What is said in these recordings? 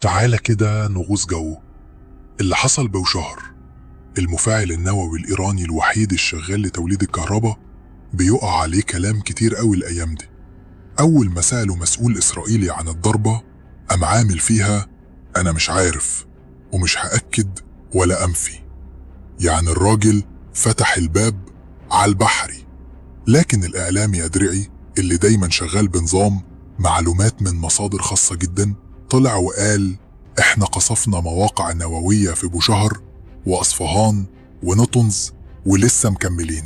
تعالى كده نغوص جو. اللي حصل بوشهر، المفاعل النووي الإيراني الوحيد الشغال لتوليد الكهرباء، بيقع عليه كلام كتير قوي الأيام دي. أول ما سألوا مسؤول إسرائيلي عن الضربة، قام عامل فيها أنا مش عارف ومش هأكد ولا أنفي. يعني الراجل فتح الباب على البحري. لكن الإعلام يا درعي اللي دايما شغال بنظام معلومات من مصادر خاصة جدا، طلع وقال احنا قصفنا مواقع نووية في بوشهر وأصفهان ونطنز ولسه مكملين.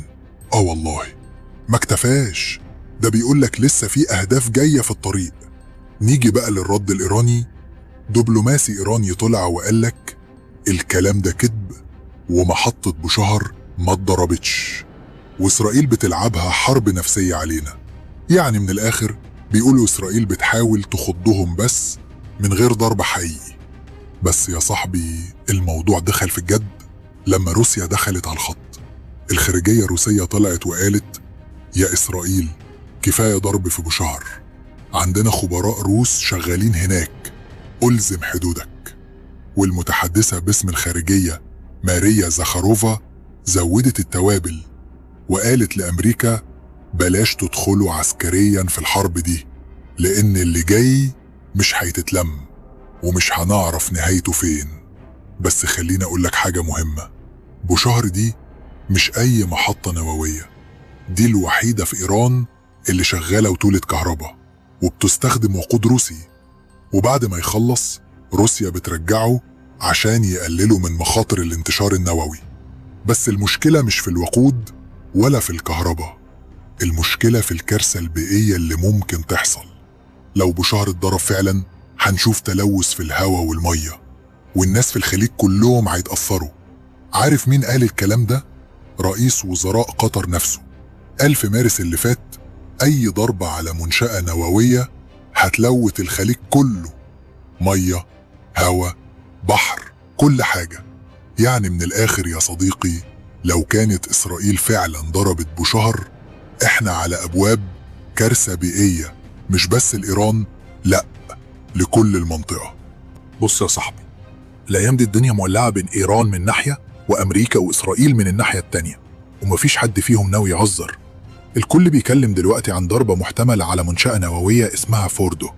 والله ما اكتفاش، ده بيقولك لسه في أهداف جاية في الطريق. نيجي بقى للرد الإيراني. دبلوماسي إيراني طلع وقالك الكلام ده كذب ومحطة بوشهر ما اتضربتش، وإسرائيل بتلعبها حرب نفسية علينا. يعني من الآخر بيقولوا إسرائيل بتحاول تخضهم بس من غير ضرب حقيقي. بس يا صاحبي الموضوع دخل في الجد لما روسيا دخلت على الخط. الخارجية الروسية طلعت وقالت يا إسرائيل كفاية ضرب في بوشهر، عندنا خبراء روس شغالين هناك، ألزم حدودك. والمتحدثة باسم الخارجية ماريا زخاروفا زودت التوابل وقالت لأمريكا بلاش تدخلوا عسكريا في الحرب دي، لأن اللي جاي مش هيتتلم ومش هنعرف نهايته فين. بس خليني أقولك حاجة مهمة، بوشهر دي مش أي محطة نووية، دي الوحيدة في إيران اللي شغالة وتولد كهرباء وبتستخدم وقود روسي. وبعد ما يخلص روسيا بترجعه عشان يقللوا من مخاطر الانتشار النووي. بس المشكلة مش في الوقود ولا في الكهرباء، المشكلة في الكارثة البيئية اللي ممكن تحصل. لو بوشهر اتضرب فعلا هنشوف تلوث في الهواء والمية، والناس في الخليج كلهم هيتأثروا. عارف مين قال الكلام ده؟ رئيس وزراء قطر نفسه. قال في مارس اللي فات أي ضربة على منشأة نووية هتلوث الخليج كله، مية، هواء، بحر، كل حاجة. يعني من الآخر يا صديقي، لو كانت إسرائيل فعلا ضربت بوشهر احنا على أبواب كارثة بيئية، مش بس لإيران، لأ لكل المنطقة. بص يا صاحبي، الأيام دي الدنيا مولعة بين إيران من ناحية وأمريكا وإسرائيل من الناحية التانية، ومفيش حد فيهم ناوي يهزر. الكل بيكلم دلوقتي عن ضربة محتملة على منشأة نووية اسمها فوردو،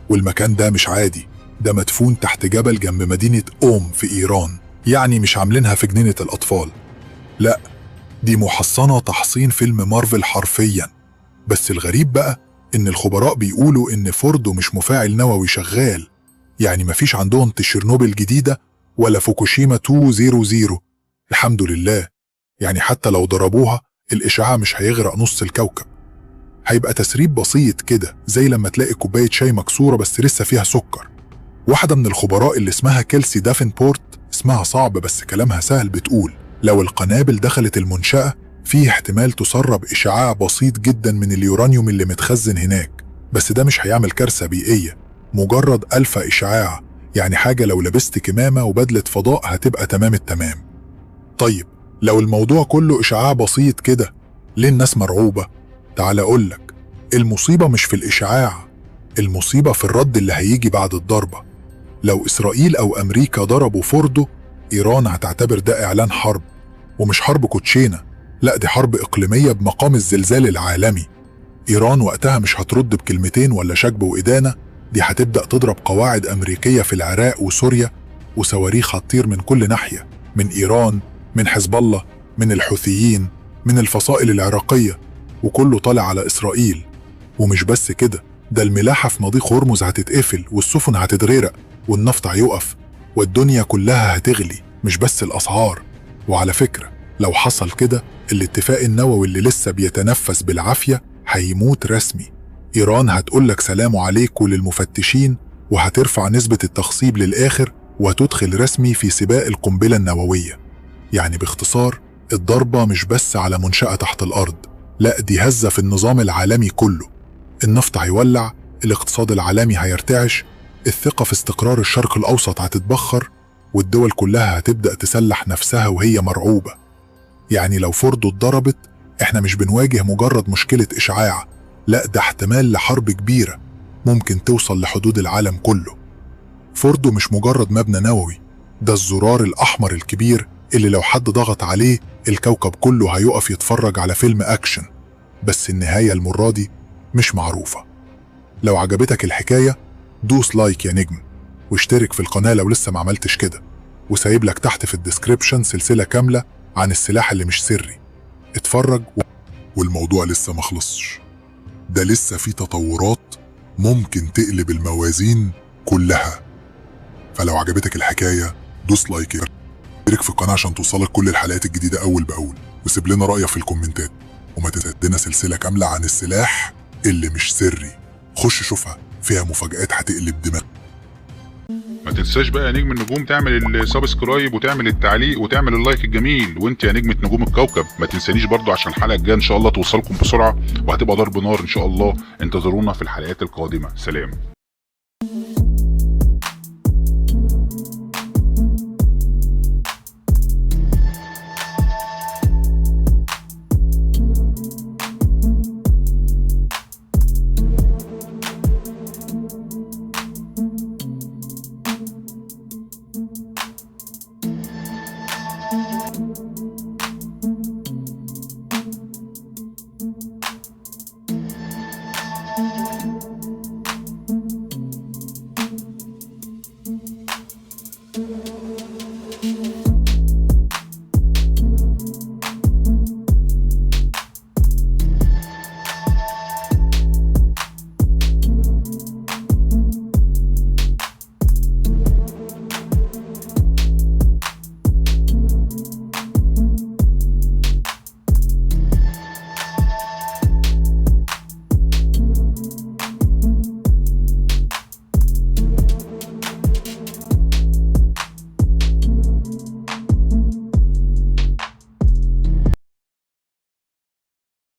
والمكان ده مش عادي، ده مدفون تحت جبل جنب مدينة أوم في إيران. يعني مش عاملينها في جنينة الأطفال، لأ دي محصنة تحصين فيلم مارفل حرفيا. بس الغريب بقى إن الخبراء بيقولوا إن فوردو مش مفاعل نووي شغال، يعني مفيش عندهم تشيرنوبل جديدة ولا فوكوشيما 200. الحمد لله. يعني حتى لو ضربوها الإشعاع مش هيغرق نص الكوكب، هيبقى تسريب بسيط كده زي لما تلاقي كوباية شاي مكسورة بس لسه فيها سكر. واحدة من الخبراء اللي اسمها كيلسي دافنبورت، اسمها صعب بس كلامها سهل، بتقول لو القنابل دخلت المنشأة فيه احتمال تسرب إشعاع بسيط جدا من اليورانيوم اللي متخزن هناك، بس ده مش هيعمل كارثة بيئية، مجرد ألفا إشعاع، يعني حاجة لو لبست كمامة وبدلة فضاء هتبقى تمام التمام. طيب لو الموضوع كله إشعاع بسيط كده ليه الناس مرعوبة؟ تعال أقولك، المصيبة مش في الإشعاع، المصيبة في الرد اللي هيجي بعد الضربة. لو إسرائيل أو أمريكا ضربوا فوردو، إيران هتعتبر ده إعلان حرب، ومش حرب كوتشينة، لا دي حرب إقليمية بمقام الزلزال العالمي. إيران وقتها مش هترد بكلمتين ولا شجب وإدانة، دي هتبدأ تضرب قواعد أمريكية في العراق وسوريا، وصواريخ هتطير من كل ناحية، من إيران، من حزب الله، من الحوثيين، من الفصائل العراقية، وكله طالع على إسرائيل. ومش بس كده، ده الملاحة في مضيق هرمز هتتقفل والسفن هتتغرق والنفط هيقف والدنيا كلها هتغلي، مش بس الأسعار. وعلى فكرة لو حصل كده الاتفاق النووي اللي لسه بيتنفس بالعافية هيموت رسمي. إيران هتقولك سلام عليكم للمفتشين وهترفع نسبة التخصيب للآخر وتدخل رسمي في سباق القنبلة النووية. يعني باختصار الضربة مش بس على منشأة تحت الأرض، لا دي هزة في النظام العالمي كله. النفط هيولع، الاقتصاد العالمي هيرتعش، الثقة في استقرار الشرق الأوسط هتتبخر، والدول كلها هتبدأ تسلح نفسها وهي مرعوبة. يعني لو فوردو اتضربت احنا مش بنواجه مجرد مشكلة إشعاع، لا ده احتمال لحرب كبيرة ممكن توصل لحدود العالم كله. فوردو مش مجرد مبنى نووي، ده الزرار الأحمر الكبير اللي لو حد ضغط عليه الكوكب كله هيقف يتفرج على فيلم أكشن. بس النهاية المرة دي مش معروفة. لو عجبتك الحكاية دوس لايك يا نجم، واشترك في القناة لو لسه ما عملتش كده، وسايب لك تحت في الديسكريبشن سلسلة كاملة عن السلاح اللي مش سري. اتفرج والموضوع لسه ما خلصش، ده لسه في تطورات ممكن تقلب الموازين كلها. فلو عجبتك الحكاية دوس لايك، اشترك في القناة عشان توصلك كل الحلقات الجديدة أول بأول، وسيب لنا رأيك في الكومنتات، وما تنساش سلسلة كاملة عن السلاح اللي مش سري. خش شوفها، فيها مفاجآت هتقلب دماغ. ما تنساش بقى يا نجم النجوم تعمل السبسكرايب وتعمل التعليق وتعمل اللايك الجميل. وانت يا نجمة نجوم الكوكب ما تنسانيش برضو عشان الحلقة الجاية ان شاء الله توصلكم بسرعة وهتبقى ضرب نار ان شاء الله. انتظرونا في الحلقات القادمة. سلام.